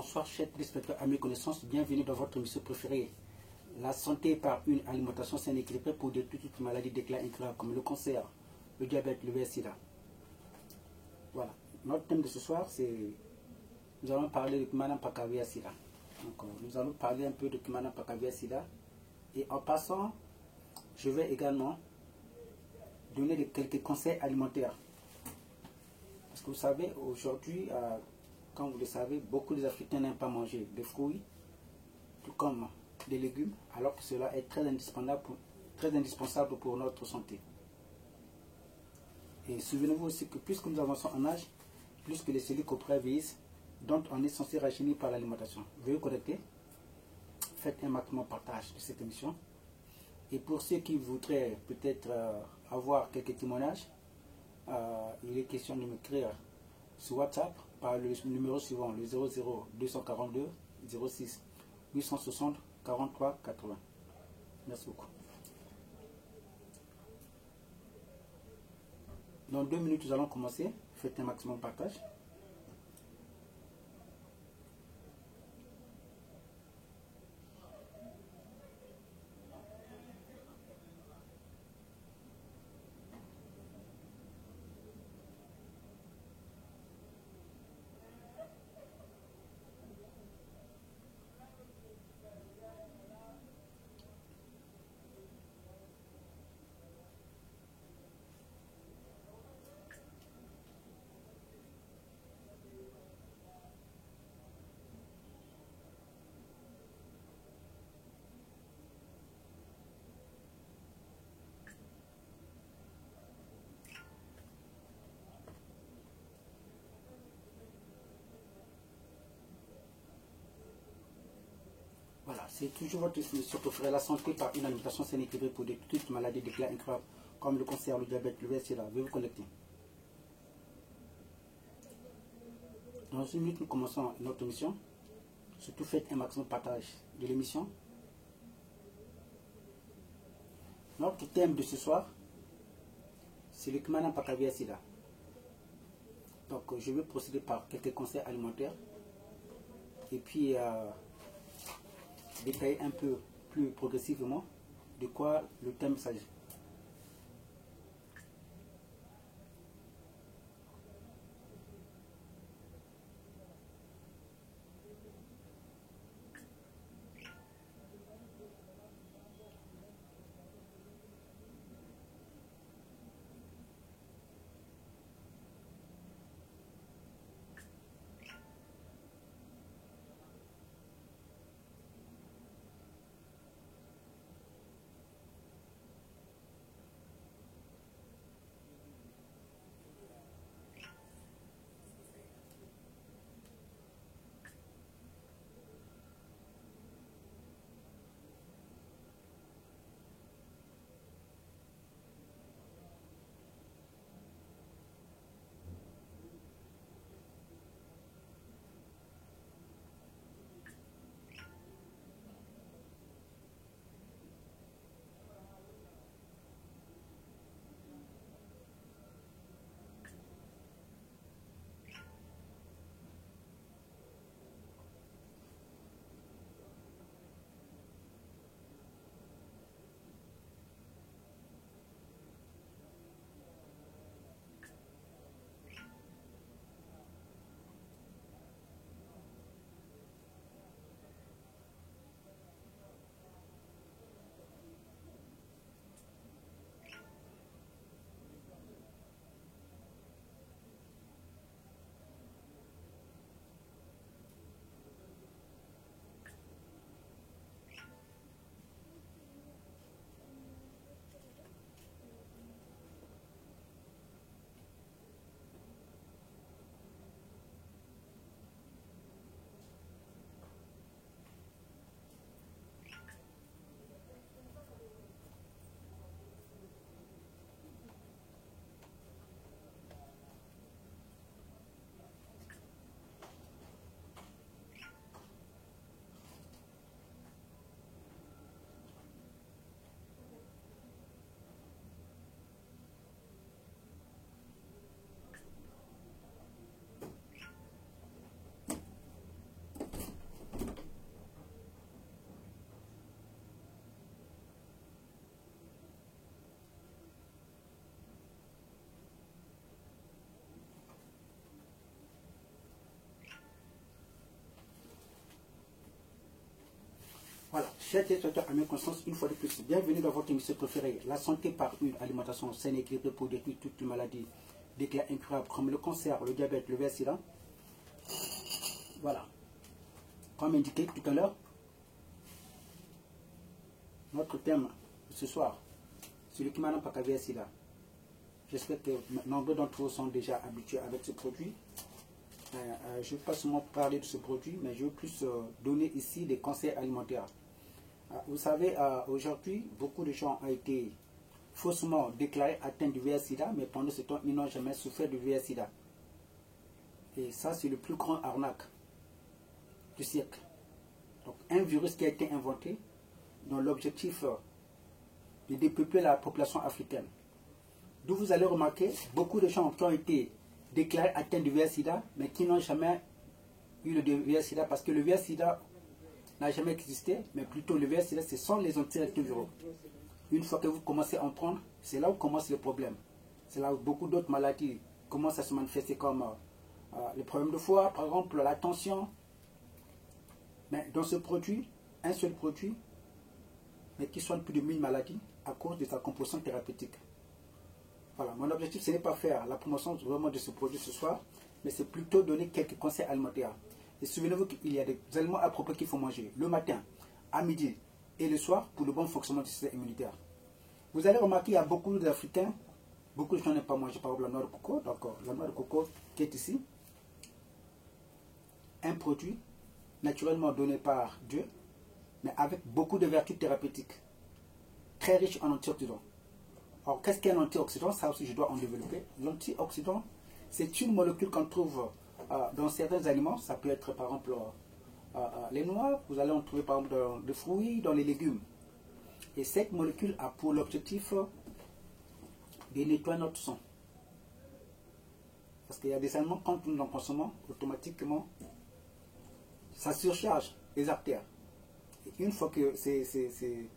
Bonsoir chers téléspectateurs, amis, connaissances, bienvenue dans votre émission préférée. La santé par une alimentation saine et équilibrée pour de toutes maladies d'éclat incurables comme le cancer, le diabète, le VIH-Sida. Voilà. Notre thème de ce soir, c'est... Nous allons parler de Kumana Pakavia Sida. Donc, nous allons parler un peu de Kumana Pakavia Sida. Et en passant, je vais également donner quelques conseils alimentaires. Parce que vous savez, aujourd'hui, comme vous le savez, beaucoup des Africains n'aiment pas manger des fruits, tout comme des légumes, alors que cela est très indispensable pour notre santé. Et souvenez-vous aussi que plus que nous avançons en âge, plus que les cellules corporelles vieillissent, donc on est censé rajeunir par l'alimentation. Veuillez connecter, faites un maximum partage de cette émission. Et pour ceux qui voudraient peut-être avoir quelques témoignages, il est question de m'écrire sur WhatsApp par le numéro suivant, le 00 242 06 860 43 80. Merci beaucoup. Dans 2 minutes, nous allons commencer. Faites un maximum partage. Voilà, c'est toujours votre émission préférée, la santé par une alimentation saine et équilibrée pour de toutes maladies d'éclat incurables comme le cancer, le diabète, le VIH-Sida. Veuillez vous connecter. Dans 1 minute, nous commençons notre émission. Surtout faites un maximum de partage de l'émission. Notre thème de ce soir, c'est le Kumana Pakavia Sida. Donc je vais procéder par quelques conseils alimentaires et puis détailler un peu plus progressivement de quoi le thème s'agit. Chers téléspectateurs, à mes consciences, une fois de plus, bienvenue dans votre émission préférée, la santé par une alimentation saine et équilibrée pour détruire toutes les maladies d'éclat incurables comme le cancer, le diabète, le VIH-Sida. Voilà. Comme indiqué tout à l'heure, notre thème de ce soir, celui qui m'a pas qu'à VIH-Sida. J'espère que nombreux d'entre vous sont déjà habitués avec ce produit. Je ne vais pas seulement parler de ce produit, mais je veux plus donner ici des conseils alimentaires. Vous savez, aujourd'hui, beaucoup de gens ont été faussement déclarés atteints du VIH-Sida, mais pendant ce temps, ils n'ont jamais souffert du VIH-Sida. Et ça, c'est le plus grand arnaque du siècle. Donc, un virus qui a été inventé, dont l'objectif de dépeupler la population africaine. D'où vous allez remarquer, beaucoup de gens qui ont été déclarés atteints du VIH-Sida, mais qui n'ont jamais eu le VIH-Sida, parce que le VIH-Sida n'a jamais existé, mais plutôt le VIH-Sida, ce sont les antirétroviraux. Une fois que vous commencez à en prendre, c'est là où commence le problème. C'est là où beaucoup d'autres maladies commencent à se manifester, comme les problèmes de foie, par exemple la tension. Mais dans ce produit, un seul produit, mais qui soigne plus de 1000 maladies à cause de sa composition thérapeutique. Voilà, mon objectif, ce n'est pas faire la promotion vraiment de ce produit ce soir, mais c'est plutôt donner quelques conseils alimentaires. Et souvenez-vous qu'il y a des aliments appropriés qu'il faut manger le matin, à midi et le soir pour le bon fonctionnement du système immunitaire. Vous allez remarquer qu'il y a beaucoup d'Africains, beaucoup de gens n'aiment pas manger par exemple la noix de coco. Donc la noix de coco qui est ici, un produit naturellement donné par Dieu, mais avec beaucoup de vertus thérapeutiques, très riche en antioxydants. Alors, qu'est-ce qu'un antioxydant? Ça aussi, je dois en développer. L'antioxydant, c'est une molécule qu'on trouve dans certains aliments. Ça peut être, par exemple, les noix. Vous allez en trouver, par exemple, dans les fruits, dans les légumes. Et cette molécule a pour l'objectif de nettoyer notre sang. Parce qu'il y a des aliments, quand nous en consommons, automatiquement, ça surcharge les artères. Et une fois que ces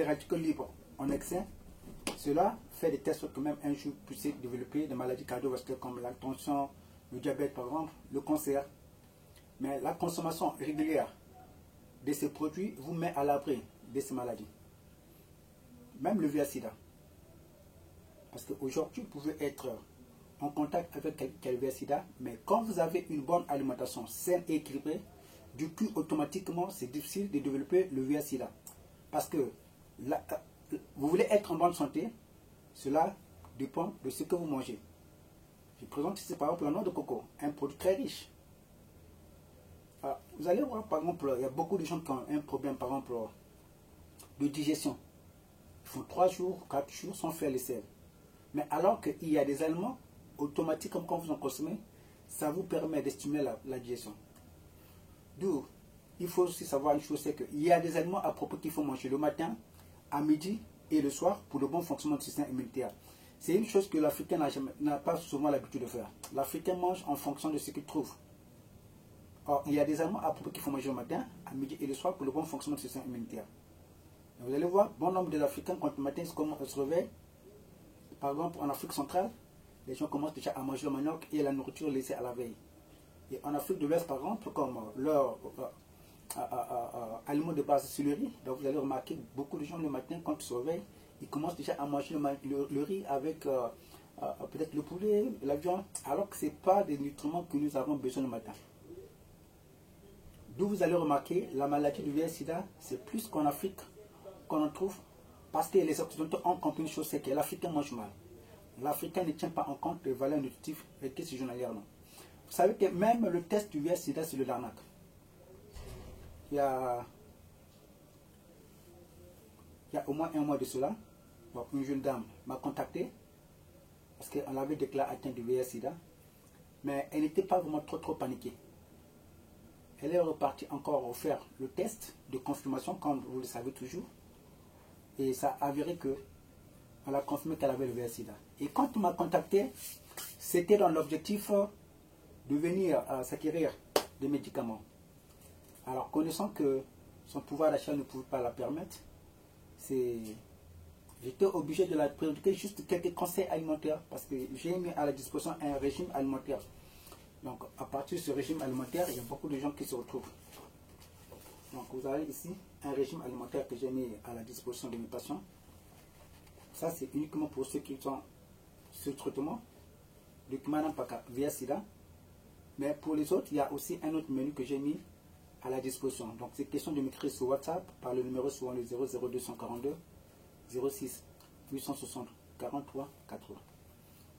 radicules libres en excès, cela fait des tests que même un jour puisse développer des maladies cardiovasculaires comme la tension, le diabète par exemple, le cancer. Mais la consommation régulière de ces produits vous met à l'abri de ces maladies. Même le VIH-Sida. Parce qu'aujourd'hui, vous pouvez être en contact avec quelqu'un VIH-Sida, mais quand vous avez une bonne alimentation saine et équilibrée, du coup, automatiquement, c'est difficile de développer le VIH-Sida. Parce que vous voulez être en bonne santé, cela dépend de ce que vous mangez. Je présente ici par exemple la noix de coco, un produit très riche. Vous allez voir par exemple, il y a beaucoup de gens qui ont un problème par exemple de digestion. Ils font 3 jours, 4 jours sans faire les selles. Mais alors qu'il y a des aliments automatiques comme quand vous en consommez, ça vous permet de stimuler la digestion. D'où il faut aussi savoir une chose, c'est qu'il y a des aliments à propos qu'il faut manger le matin, à midi et le soir pour le bon fonctionnement du système immunitaire. C'est une chose que l'Africain n'a pas souvent l'habitude de faire. L'Africain mange en fonction de ce qu'il trouve. Or, il y a des aliments à propos qu'il faut manger le matin, à midi et le soir pour le bon fonctionnement du système immunitaire. Et vous allez voir, bon nombre d'Africains, quand le matin ils se réveillent, par exemple en Afrique centrale, les gens commencent déjà à manger le manioc et la nourriture laissée à la veille. Et en Afrique de l'Ouest, par exemple, comme leur aliments de base, c'est le riz. Donc vous allez remarquer, beaucoup de gens le matin, quand ils se réveillent, ils commencent déjà à manger le riz avec peut-être le poulet, la viande, alors que ce n'est pas des nutriments que nous avons besoin le matin. D'où vous allez remarquer, la maladie du VIH-Sida, c'est plus qu'en Afrique qu'on en trouve, parce que les Occidentaux ont compris une chose, c'est que l'Africain mange mal. L'Africain ne tient pas en compte les valeurs nutritives requises journalièrement. Vous savez que même le test du VIH-Sida, c'est de l'arnaque. Il y a au moins un mois de cela, donc une jeune dame m'a contacté parce qu'elle avait déclaré atteinte du VIH-Sida, mais elle n'était pas vraiment trop paniquée. Elle est repartie encore faire le test de confirmation, comme vous le savez toujours, et ça a avéré qu'elle a confirmé qu'elle avait le VIH-Sida. Et quand elle m'a contacté, c'était dans l'objectif de venir s'acquérir des médicaments. Alors, connaissant que son pouvoir d'achat ne pouvait pas la permettre, j'étais obligé de la prédiquer juste quelques conseils alimentaires parce que j'ai mis à la disposition un régime alimentaire. Donc, à partir de ce régime alimentaire, il y a beaucoup de gens qui se retrouvent. Donc vous avez ici un régime alimentaire que j'ai mis à la disposition de mes patients. Ça c'est uniquement pour ceux qui sont sur traitement, le Kimanapaka via SIDA. Mais pour les autres, il y a aussi un autre menu que j'ai mis à la disposition. Donc c'est question de m'écrire sur WhatsApp par le numéro suivant le 00242 06 860 43 80.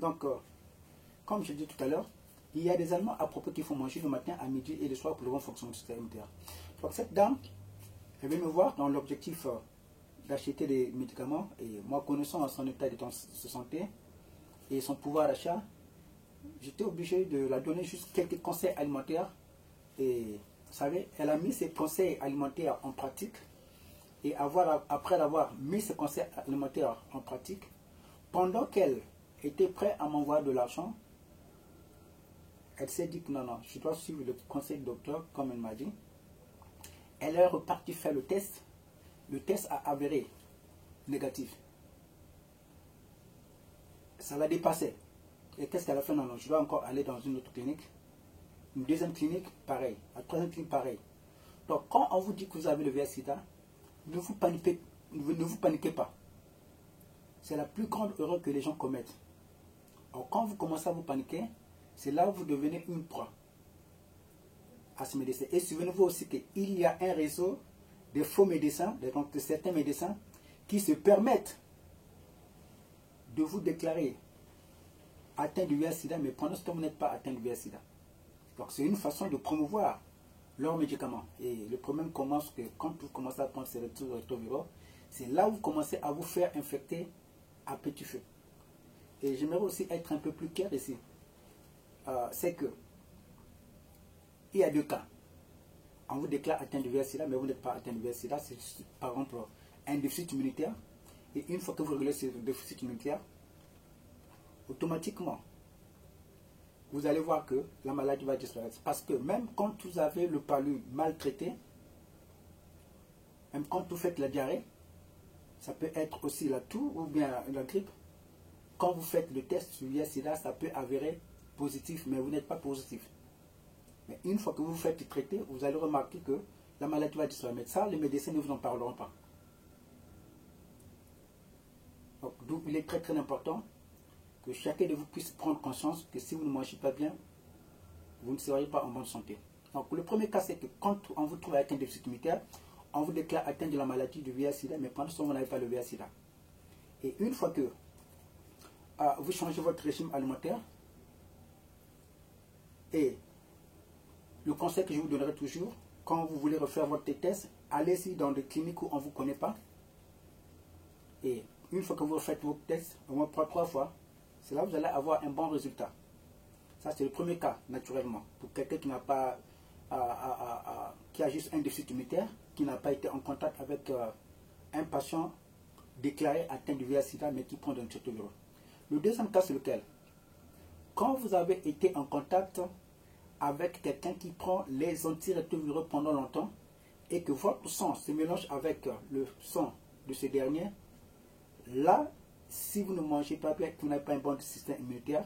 Donc comme je dis tout à l'heure, il y a des aliments à propos qu'il faut manger le matin, à midi et le soir pour le bon fonctionnement du système immunitaire. Donc cette dame, elle vient me voir dans l'objectif d'acheter des médicaments. Et moi, connaissant son état de santé et son pouvoir d'achat, j'étais obligé de la donner juste quelques conseils alimentaires. Et vous savez, elle a mis ses conseils alimentaires en pratique. Et après avoir mis ses conseils alimentaires en pratique, pendant qu'elle était prête à m'envoyer de l'argent, elle s'est dit que non, je dois suivre le conseil du docteur, comme elle m'a dit. Elle est repartie faire le test. Le test a avéré négatif. Ça l'a dépassé. Et qu'est-ce qu'elle a fait? Non, je dois encore aller dans une autre clinique. Une deuxième clinique, pareil. La troisième clinique, pareil. Donc, quand on vous dit que vous avez le VIH-Sida, ne vous paniquez pas. C'est la plus grande erreur que les gens commettent. Alors, quand vous commencez à vous paniquer, c'est là où vous devenez une proie à ce médecin. Et souvenez-vous aussi qu'il y a un réseau de faux médecins, donc de certains médecins, qui se permettent de vous déclarer atteint du VIH-Sida, mais pendant ce temps, vous n'êtes pas atteint du VIH-Sida. Donc c'est une façon de promouvoir leurs médicaments. Et le problème commence que quand vous commencez à prendre ces rétroviraux, c'est là où vous commencez à vous faire infecter à petit feu. Et j'aimerais aussi être un peu plus clair ici. C'est que il y a deux cas. On vous déclare atteint du VIH-Sida, mais vous n'êtes pas atteint du VIH-Sida. C'est par exemple un déficit immunitaire. Et une fois que vous réglez ce déficit immunitaire, automatiquement, vous allez voir que la maladie va disparaître. Parce que même quand vous avez le palu maltraité, même quand vous faites la diarrhée, ça peut être aussi la toux ou bien la grippe. Quand vous faites le test sur VIH-Sida, ça peut avérer positif, mais vous n'êtes pas positif. Mais une fois que vous vous faites traiter, vous allez remarquer que la maladie va disparaître. Mais ça, les médecins ne vous en parleront pas. Donc, d'où il est très très important que chacun de vous puisse prendre conscience que si vous ne mangez pas bien, vous ne seriez pas en bonne santé. Donc le premier cas, c'est que quand on vous trouve avec un déficit immunitaire, on vous déclare atteint de la maladie du VIH-Sida, mais pendant ce temps, vous n'avez pas le VIH-Sida. Et une fois que vous changez votre régime alimentaire, et le conseil que je vous donnerai toujours, quand vous voulez refaire votre test, allez-y dans des cliniques où on ne vous connaît pas. Et une fois que vous refaites vos tests, au moins 3 fois, c'est là que vous allez avoir un bon résultat. Ça, c'est le premier cas, naturellement. Pour quelqu'un qui n'a pas, qui a juste un déficit immunitaire, qui n'a pas été en contact avec un patient déclaré atteint du VIH-Sida, mais qui prend un rétrovirus. Le deuxième cas, c'est lequel? Quand vous avez été en contact avec quelqu'un qui prend les antirétroviraux pendant longtemps, et que votre sang se mélange avec le sang de ce dernier, là, si vous ne mangez pas bien, que vous n'avez pas un bon système immunitaire,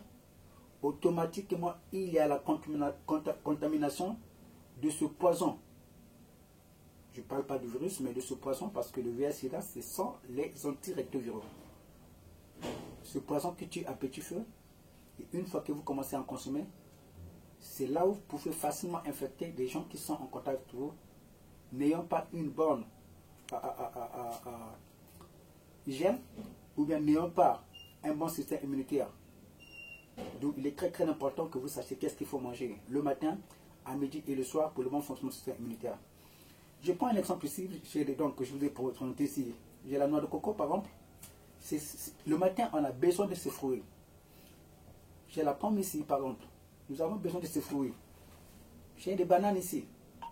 automatiquement, il y a la contamination de ce poison. Je ne parle pas du virus, mais de ce poison, parce que le VIH-Sida, ce sont les antirétroviraux. Ce poison qui tue à petit feu, et une fois que vous commencez à en consommer, c'est là où vous pouvez facilement infecter des gens qui sont en contact avec vous, n'ayant pas une bonne hygiène, ou bien n'ayant pas un bon système immunitaire. Donc il est très très important que vous sachiez qu'est-ce qu'il faut manger le matin, à midi et le soir pour le bon fonctionnement du système immunitaire. Je prends un exemple ici, donc, que je vous ai présenté ici. J'ai la noix de coco par exemple. Le matin, on a besoin de ces fruits. J'ai la pomme ici par exemple. Nous avons besoin de ces fruits. J'ai des bananes ici.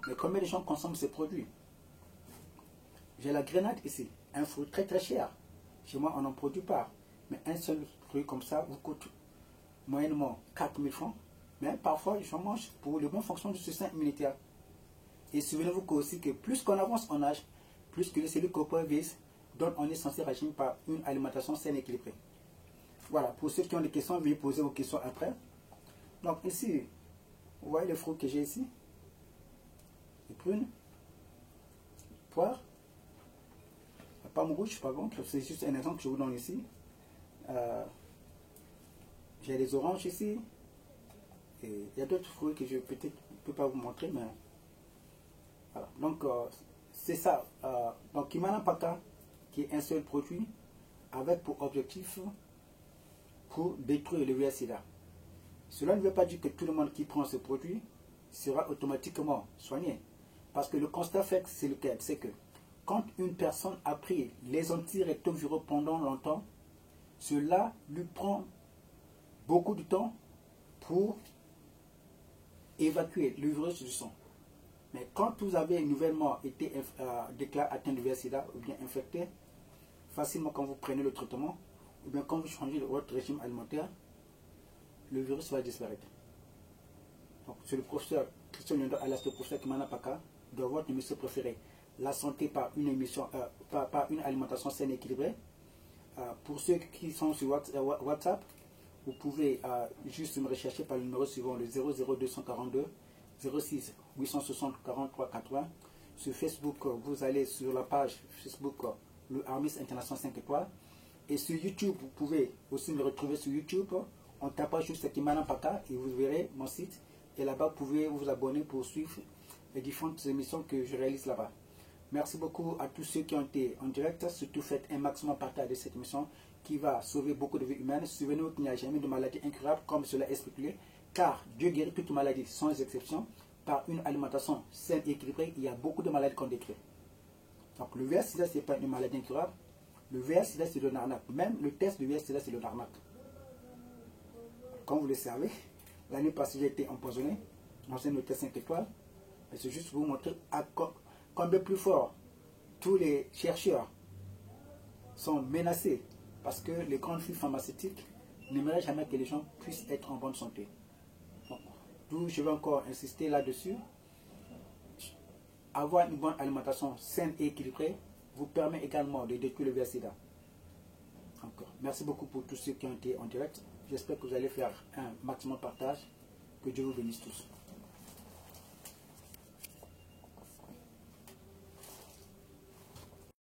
Mais combien de gens consomment ces produits? J'ai la grenade ici. Un fruit très très cher. Chez moi, on n'en produit pas. Mais un seul fruit comme ça vous coûte moyennement 4 000 francs. Mais parfois, j'en mange pour le bon fonctionnement du système immunitaire. Et souvenez-vous aussi que plus qu'on avance en âge, plus que les cellules corporelles vieillissent, donc on est censé régir par une alimentation saine et équilibrée. Voilà, pour ceux qui ont des questions, veuillez poser vos questions après. Donc ici, vous voyez les fruits que j'ai ici. Les prunes. poire, la pomme rouge par contre, c'est juste un exemple que je vous donne ici. J'ai des oranges ici. Et il y a d'autres fruits que je peut-être ne peux pas vous montrer, mais voilà. Donc c'est ça. Donc Kimana Paka, qui est un seul produit, avec pour objectif pour détruire le VIH-Sida. Cela ne veut pas dire que tout le monde qui prend ce produit sera automatiquement soigné. Parce que le constat fait, c'est lequel? C'est que quand une personne a pris les antirétroviraux pendant longtemps, cela lui prend beaucoup de temps pour évacuer le virus du sang. Mais quand vous avez nouvellement été déclaré atteint de VIH-Sida ou bien infecté, facilement quand vous prenez le traitement, ou bien quand vous changez votre régime alimentaire, le virus va disparaître. Donc c'est le professeur Christian Lyondo, alias le professeur Kimana Paka, de votre émission préférée, la santé par une émission, par une alimentation saine et équilibrée. Pour ceux qui sont sur WhatsApp, vous pouvez juste me rechercher par le numéro suivant, le 00242 06 860 43 80. Sur Facebook, vous allez sur la page Facebook le Armis International 5 étoiles. Et sur YouTube, vous pouvez aussi me retrouver sur YouTube. On tape juste Kimana Paka et vous verrez mon site. Et là-bas, vous pouvez vous abonner pour suivre les différentes émissions que je réalise là-bas. Merci beaucoup à tous ceux qui ont été en direct. Surtout faites un maximum partage de cette émission qui va sauver beaucoup de vies humaines. Souvenez-vous qu'il n'y a jamais de maladie incurable comme cela est spéculé. Car Dieu guérit toute maladie sans exception. Par une alimentation saine et équilibrée, il y a beaucoup de maladies qu'on décrit. Donc le VIH-Sida, ce n'est pas une maladie incurable. Le VIH-Sida, c'est de l'arnaque. Même le test de VIH-Sida, c'est de l'arnaque. Comme vous le savez, l'année passée, j'ai été empoisonné dans un hôtel 5 étoiles. Et c'est juste pour vous montrer à combien plus fort tous les chercheurs sont menacés. Parce que les grandes firmes pharmaceutiques n'aimeraient jamais que les gens puissent être en bonne santé. D'où je vais encore insister là-dessus. Avoir une bonne alimentation saine et équilibrée vous permet également de détruire le VIH-Sida. Encore. Merci beaucoup pour tous ceux qui ont été en direct. J'espère que vous allez faire un maximum de partage. Que Dieu vous bénisse tous.